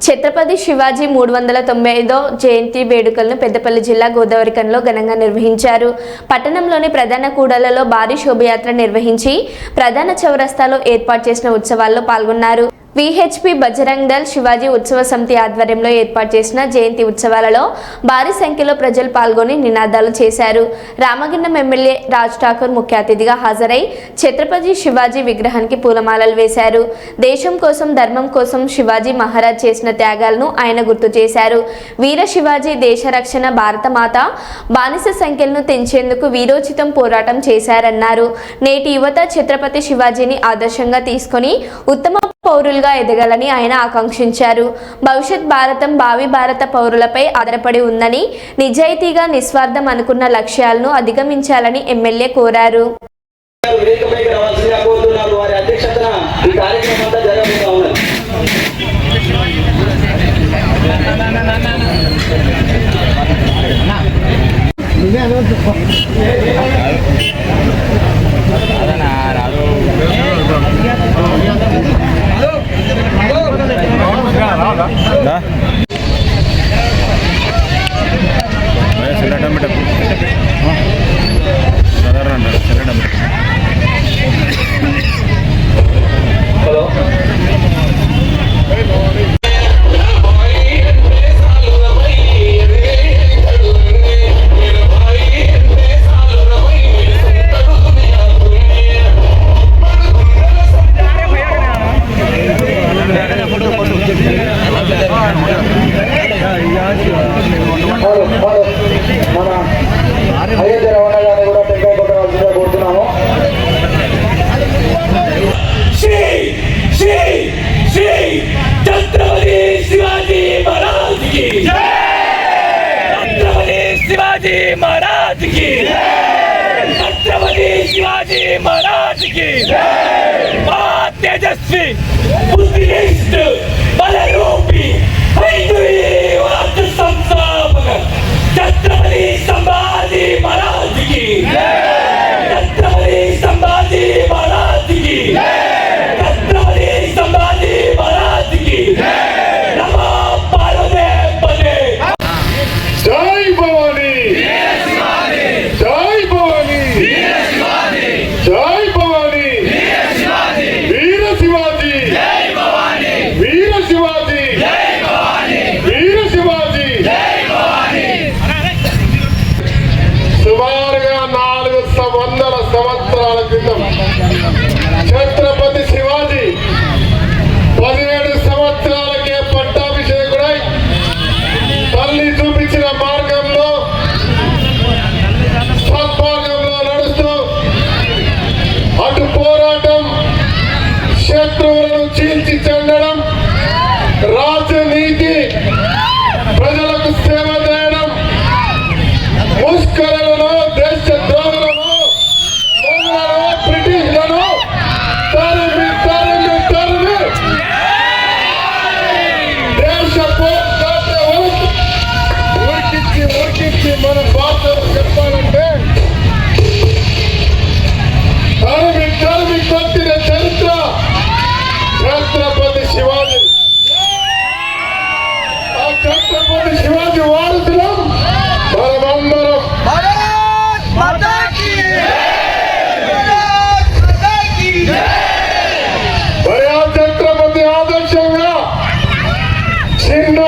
ఛత్రపతి శివాజీ 395వ జయంతి వేడుకలను పెద్దపల్లి జిల్లా గోదావరిఖనిలో ఘనంగా నిర్వహించారు. పట్టణంలోని ప్రధాన కూడళ్లలో భారీ శోభయాత్ర నిర్వహించి ప్రధాన చౌరస్తాలో ఏర్పాటు చేసిన ఉత్సవాల్లో పాల్గొన్నారు. విహెచ్పి బజరంగ్ దళ్ శివాజీ ఉత్సవ సమితి ఆధ్వర్యంలో ఏర్పాటు చేసిన జయంతి ఉత్సవాలలో భారీ సంఖ్యలో ప్రజలు పాల్గొని నినాదాలు చేశారు. రామగిన్నం ఎమ్మెల్యే రాజ్ ఠాకూర్ ముఖ్య అతిథిగా హాజరై ఛత్రపతి శివాజీ విగ్రహానికి పూలమాలలు వేశారు. దేశం కోసం, ధర్మం కోసం శివాజీ మహారాజ్ చేసిన త్యాగాలను ఆయన గుర్తు చేశారు. వీర శివాజీ దేశ రక్షణ, భారత మాత బానిస సంఖ్యలను తెంచేందుకు వీరోచితం పోరాటం చేశారన్నారు. నేటి యువత ఛత్రపతి శివాజీని ఆదర్శంగా తీసుకొని ఉత్తమ పౌరులుగా ఎదగాలని ఆయన ఆకాంక్షించారు. భవిష్యత్ భారతం భావి భారత పౌరులపై ఆధారపడి ఉందని, నిజాయితీగా నిస్వార్థం అనుకున్న లక్ష్యాలను అధిగమించాలని ఎమ్మెల్యే కోరారు. महाराज की छत्रपति शिवाजी महाराज की तेजस्वी बुद्धिस्ट बलरूपी संस्थापक छत्रपति संभाजी महाराज की छत्रपति संभाजी महाराज की छत्रपति संभाजी महाराज की नमो पार्वती पते जय भवानी जय भवानी जय भवानी वीर शिवाजी जय भवानी वीर शिवाजी जय भवानी वीर शिवाजी जय भवानी సుమారుగా 400 సంవత్సరాల క్రితం ఛత్రపతి శివాజీ 17 సంవత్సరాలకే పట్టాభిషేకుడై తల్లి చూపించిన మార్గంలో సద్మార్గంలో నడుస్తూ అటు పోరాటం, శత్రువులను చీల్చి చెందడం, రాజనీతి, ప్రజలకు సేవ చేయడం, ముష్కరులను, దేశద్రోహులను, మొఘలులను, బ్రిటిష్లను తరిమి తరిమి తరిమి దేశ పోరాట ఉరికించి మన భాషలో చెప్పాలంటే తరిమి తరిమి కొట్టిన చరిత్ర ఛత్రపతి శివాజీ. ఆ ఛత్రపతి శివాజీ వారసులం మనమందరం. మరి ఆ ఛత్రపతి ఆదర్శంగా చిన్న